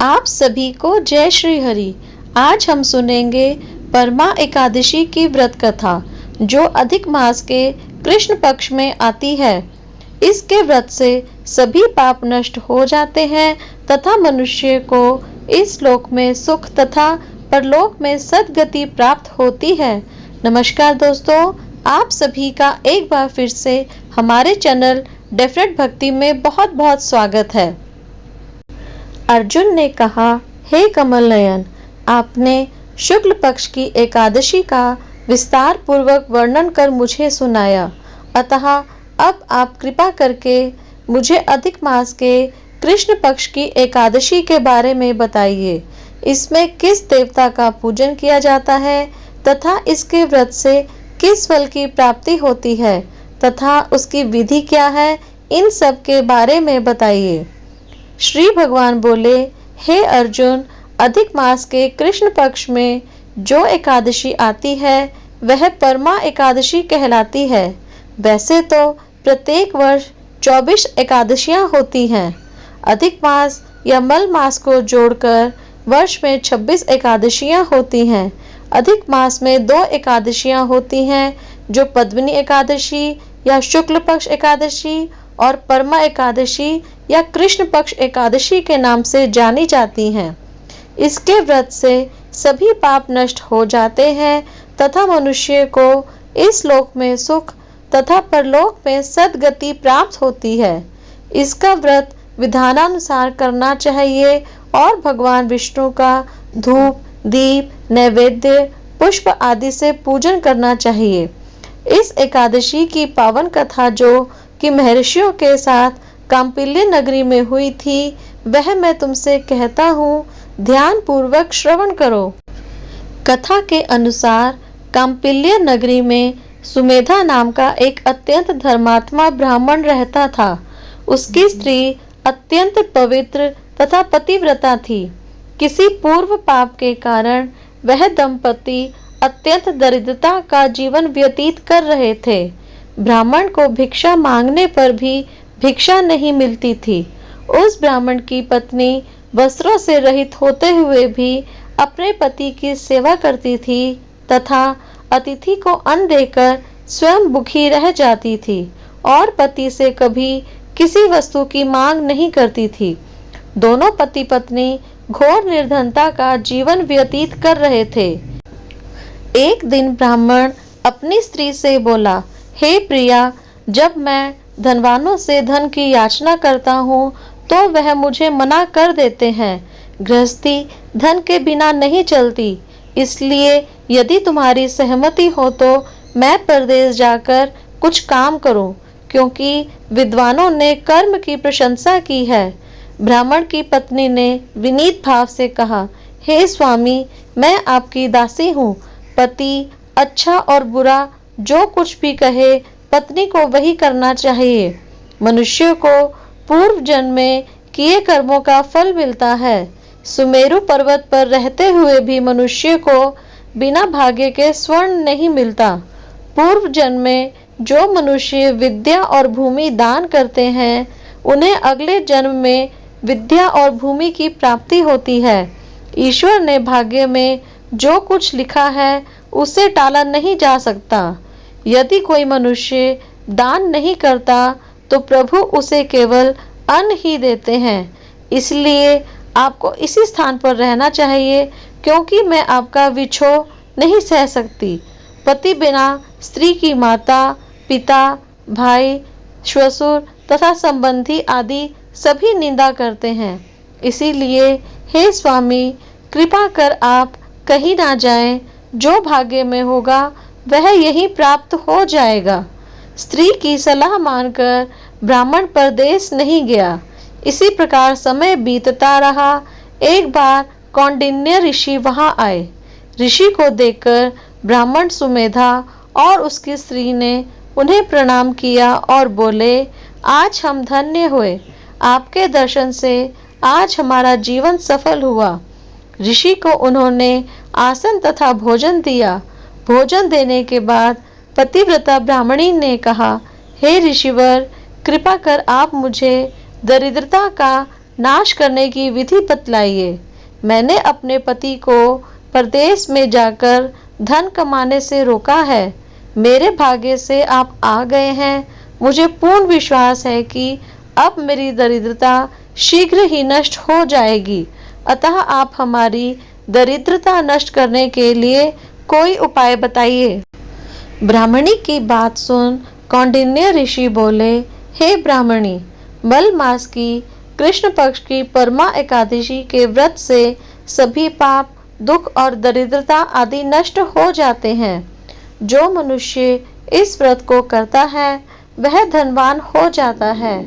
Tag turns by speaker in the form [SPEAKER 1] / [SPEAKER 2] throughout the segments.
[SPEAKER 1] आप सभी को जय श्री हरि। आज हम सुनेंगे परमा एकादशी की व्रत कथा जो अधिक मास के कृष्ण पक्ष में आती है। इसके व्रत से सभी पाप नष्ट हो जाते हैं तथा मनुष्य को इस लोक में सुख तथा परलोक में सद्गति प्राप्त होती है। नमस्कार दोस्तों, आप सभी का एक बार फिर से हमारे चैनल डेफिनेट भक्ति में बहुत बहुत स्वागत है। अर्जुन ने कहा, हे कमल नयन, आपने शुक्ल पक्ष की एकादशी का विस्तार पूर्वक वर्णन कर मुझे सुनाया, अतः अब आप कृपा करके मुझे अधिक मास के कृष्ण पक्ष की एकादशी के बारे में बताइए। इसमें किस देवता का पूजन किया जाता है तथा इसके व्रत से किस फल की प्राप्ति होती है तथा उसकी विधि क्या है, इन सब के बारे में बताइए। श्री भगवान बोले, हे अर्जुन, अधिक मास के कृष्ण पक्ष में जो एकादशी आती है वह परमा एकादशी कहलाती है। वैसे तो प्रत्येक वर्ष 24 एकादशियां होती हैं। अधिक मास या मल मास को जोड़कर वर्ष में 26 एकादशियां होती हैं। अधिक मास में 2 एकादशियां होती हैं जो पद्मिनी एकादशी या शुक्ल पक्ष एकादशी और परमा एकादशी या कृष्ण पक्ष एकादशी के नाम से जानी जाती हैं। इसके व्रत से सभी पाप नष्ट हो जाते हैं तथा मनुष्य को इस लोक में सुख तथा परलोक में सद्गति प्राप्त होती है। इसका व्रत विधानानुसार करना चाहिए और भगवान विष्णु का धूप, दीप, नैवेद्य, पुष्प आदि से पूजन करना चाहिए। इस एकादशी की पावन कथा जो कि महर्षियों के साथ कांपिल्य नगरी में हुई थी, वह मैं तुमसे कहता हूँ, ध्यान पूर्वक श्रवण करो। कथा के अनुसार कांपिल्य नगरी में सुमेधा नाम का एक अत्यंत धर्मात्मा ब्राह्मण रहता था। उसकी स्त्री अत्यंत पवित्र तथा पतिव्रता थी। किसी पूर्व पाप के कारण वह दंपति अत्यंत दरिद्रता का जीवन व्यतीत कर रहे थे। ब्राह्मण को भिक्षा मांगने पर भी भिक्षा नहीं मिलती थी। उस ब्राह्मण की पत्नी वस्त्रों से रहित होते हुए भी अपने पति की सेवा करती थी तथा अतिथि को अन्न देकर स्वयं भूखी रह जाती थी और पति से कभी किसी वस्तु की मांग नहीं करती थी। दोनों पति पत्नी घोर निर्धनता का जीवन व्यतीत कर रहे थे। एक दिन ब्राह्मण अपनी स्त्री से बोला, हे प्रिया, जब मैं धनवानों से धन की याचना करता हूँ तो वह मुझे मना कर देते हैं। गृहस्थी धन के बिना नहीं चलती, इसलिए यदि तुम्हारी सहमति हो तो मैं परदेश जाकर कुछ काम करूं, क्योंकि विद्वानों ने कर्म की प्रशंसा की है। ब्राह्मण की पत्नी ने विनीत भाव से कहा, हे स्वामी, मैं आपकी दासी हूँ। पति अच्छा और बुरा जो कुछ भी कहे पत्नी को वही करना चाहिए। मनुष्य को पूर्व जन्म में किए कर्मों का फल मिलता है। सुमेरु पर्वत पर रहते हुए भी मनुष्य को बिना भाग्य के स्वर्ण नहीं मिलता। पूर्व जन्म में जो मनुष्य विद्या और भूमि दान करते हैं उन्हें अगले जन्म में विद्या और भूमि की प्राप्ति होती है। ईश्वर ने भाग्य में जो कुछ लिखा है उसे टाला नहीं जा सकता। यदि कोई मनुष्य दान नहीं करता तो प्रभु उसे केवल अन्न ही देते हैं। इसलिए आपको इसी स्थान पर रहना चाहिए, क्योंकि मैं आपका विछोह नहीं सह सकती। पति बिना स्त्री की माता, पिता, भाई, श्वशुर तथा संबंधी आदि सभी निंदा करते हैं। इसीलिए हे स्वामी, कृपा कर आप कहीं ना जाएं। जो भाग्य में होगा वह यही प्राप्त हो जाएगा। स्त्री की सलाह मानकर ब्राह्मण परदेश नहीं गया। इसी प्रकार समय बीतता रहा। एक बार कौंडिन्य ऋषि वहां आए। ऋषि को देखकर ब्राह्मण सुमेधा और उसकी स्त्री ने उन्हें प्रणाम किया और बोले, आज हम धन्य हुए। आपके दर्शन से आज हमारा जीवन सफल हुआ। ऋषि को उन्होंने आसन तथा भोजन दिया। भोजन देने के बाद पतिव्रता ब्राह्मणी ने कहा, हे ऋषिवर, कृपा कर आप मुझे दरिद्रता का नाश करने की विधि बतलाइए। मैंने अपने पति को परदेश में जाकर धन कमाने से रोका है। मेरे भाग्य से आप आ गए हैं। मुझे पूर्ण विश्वास है कि अब मेरी दरिद्रता शीघ्र ही नष्ट हो जाएगी। अतः आप हमारी दरिद्रता नष्ट करने के लिए कोई उपाय बताइए। ब्राह्मणी की बात सुन कौंडिन्य ऋषि बोले, हे ब्राह्मणी, मल मास की कृष्ण पक्ष की परमा एकादशी के व्रत से सभी पाप, दुख और दरिद्रता आदि नष्ट हो जाते हैं। जो मनुष्य इस व्रत को करता है वह धनवान हो जाता है।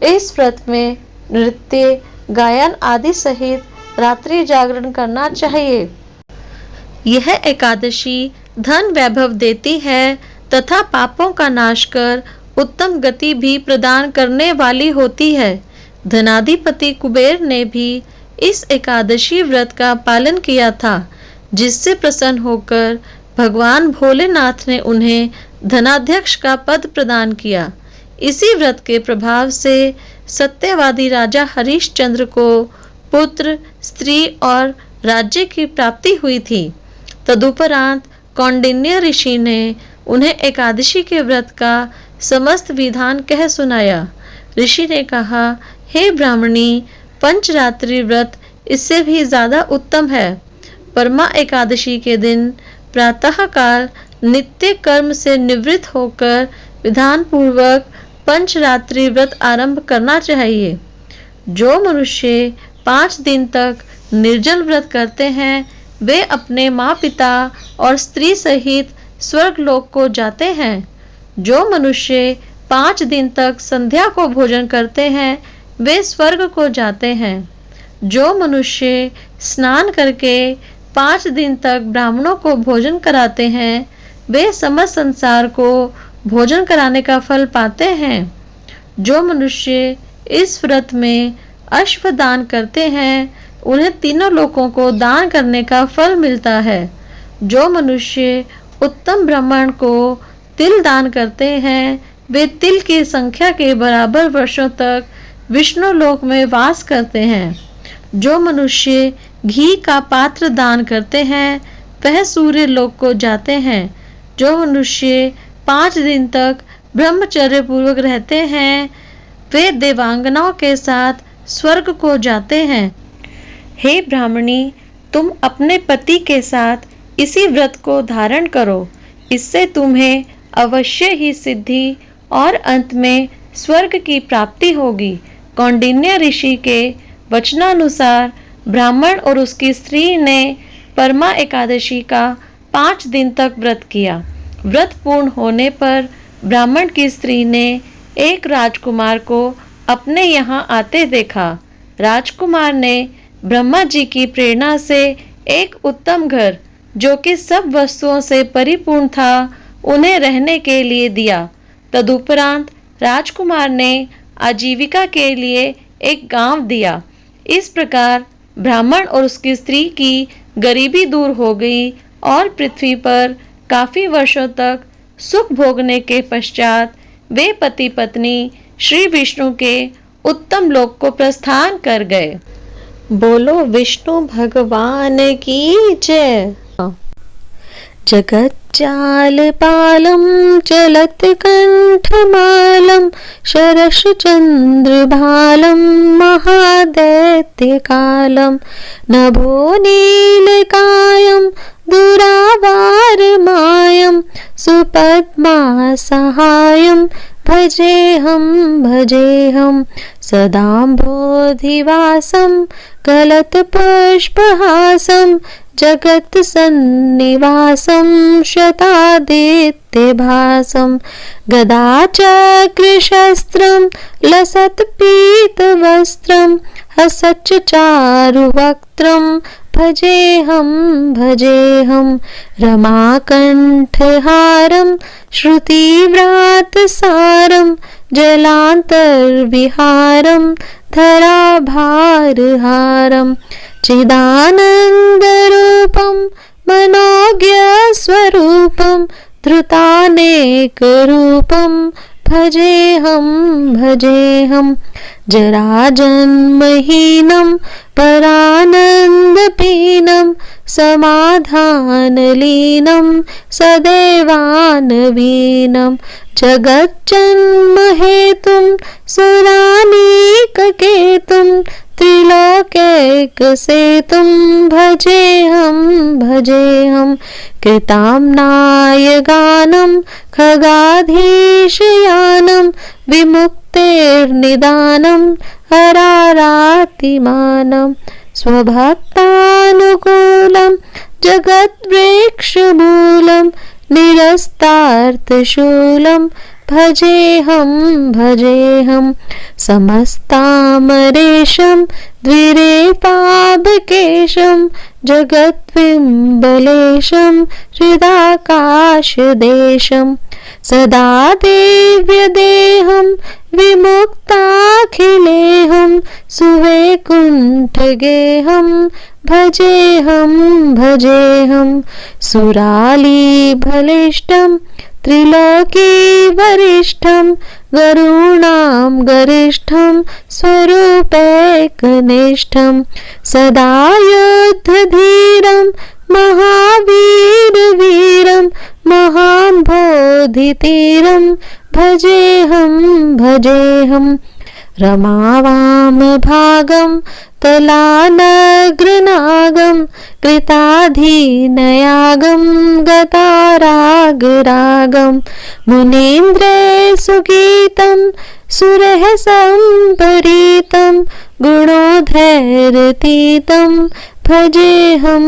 [SPEAKER 1] इस व्रत में नृत्य, गायन आदि सहित रात्रि जागरण करना चाहिए। यह एकादशी धन वैभव देती है तथा पापों का नाश कर उत्तम गति भी प्रदान करने वाली होती है। धनाधिपति कुबेर ने भी इस एकादशी व्रत का पालन किया था, जिससे प्रसन्न होकर भगवान भोलेनाथ ने उन्हें धनाध्यक्ष का पद प्रदान किया। इसी व्रत के प्रभाव से सत्यवादी राजा हरिश्चंद्र को पुत्र, स्त्री और राज्य की प्राप्ति हुई थी। तदुपरांत कौंडिन्य ऋषि ने उन्हें एकादशी के व्रत का समस्त विधान कह सुनाया। ऋषि ने कहा, हे ब्राह्मणी, पंचरात्रि व्रत इससे भी ज्यादा उत्तम है। परमा एकादशी के दिन प्रातः काल नित्य कर्म से निवृत्त होकर विधान पूर्वक पंचरात्रि व्रत आरंभ करना चाहिए। जो मनुष्य 5 दिन तक निर्जल व्रत करते हैं वे अपने माँ पिता और स्त्री सहित स्वर्ग लोक को जाते हैं। जो मनुष्य 5 दिन तक संध्या को भोजन करते हैं वे स्वर्ग को जाते हैं। जो मनुष्य स्नान करके 5 दिन तक ब्राह्मणों को भोजन कराते हैं वे समस्त संसार को भोजन कराने का फल पाते हैं। जो मनुष्य इस व्रत में अश्व दान करते हैं उन्हें तीनों लोकों को दान करने का फल मिलता है। जो मनुष्य उत्तम ब्राह्मण को तिल दान करते हैं वे तिल की संख्या के बराबर वर्षों तक विष्णु लोक में वास करते हैं। जो मनुष्य घी का पात्र दान करते हैं वह सूर्य लोक को जाते हैं। जो मनुष्य 5 दिन तक ब्रह्मचर्य पूर्वक रहते हैं वे देवांगनाओं के साथ स्वर्ग को जाते हैं। हे ब्राह्मणी, तुम अपने पति के साथ इसी व्रत को धारण करो। इससे तुम्हें अवश्य ही सिद्धि और अंत में स्वर्ग की प्राप्ति होगी। कौंडिन्य ऋषि के वचनानुसार ब्राह्मण और उसकी स्त्री ने परमा एकादशी का 5 दिन तक व्रत किया। व्रत पूर्ण होने पर ब्राह्मण की स्त्री ने एक राजकुमार को अपने यहाँ आते देखा। राजकुमार ने ब्रह्मा जी की प्रेरणा से एक उत्तम घर, जो कि सब वस्तुओं से परिपूर्ण था, उन्हें रहने के लिए दिया। तदुपरांत राजकुमार ने आजीविका के लिए एक गांव दिया। इस प्रकार ब्राह्मण और उसकी स्त्री की गरीबी दूर हो गई और पृथ्वी पर काफी वर्षों तक सुख भोगने के पश्चात वे पति पत्नी श्री विष्णु के उत्तम लोक को प्रस्थान कर गए। बोलो विष्णु भगवान की जय। जगज्जालपालं चलत्कण्ठमालं शरशचन्द्रभालं महादैत्यकालं नभो नीलकायं दुरावारमायं सुपद्मासहायं भजेऽहं सदाम्भोधिवासं कलत्पुष्पहासं जगत्सन्निवासं शतादित्यभासं गदाचक्रशस्त्रं लसत्पीतवस्त्रं हसच्चारुवक्त्रं भजेऽहं रमाकण्ठहारं श्रुतिव्रातसारं जलान्तर्विहारं धराभारहारं चिदानन्दरूपं मनोज्ञस्वरूपं धृतानेकरूपं भजेऽहं जराजन्महीनं परानन्दपीनं समाधानलीनं सदैवानवीनं जगज्जन्महेतुं सुरानीककेतुं त्रिलोकैकसेतुं भजेऽहं कृताम्नाय गानं खगाधीशयानं विमुक्तेर्निदानं हरारातिमानं स्वभक्तानुकूलं जगद्वृक्षमूलं निरस्तार्थशूलं भजेऽहं समस्तामरेशं द्विरेपाभकेशं जगद्विम्बलेशं हृदाकाशदेशं सदा देव्यदेहं विमुक्ताखिलेहं सुवैकुण्ठगेहं भजेऽहं सुरालीबलिष्ठं त्रिलोकीवरिष्ठं गरुणां गरिष्ठं स्वरूपैकनिष्ठं सदा युद्धधीरं महावीरवीरं महान् बोधितीरं भजेऽहं रमावामभागं तलानग्रनागं कृताधीनयागं गतारागरागं मुनीन्द्रैर्सुगीतं सुरहसम्परीतं गुणोधैरतीतं भजेऽहं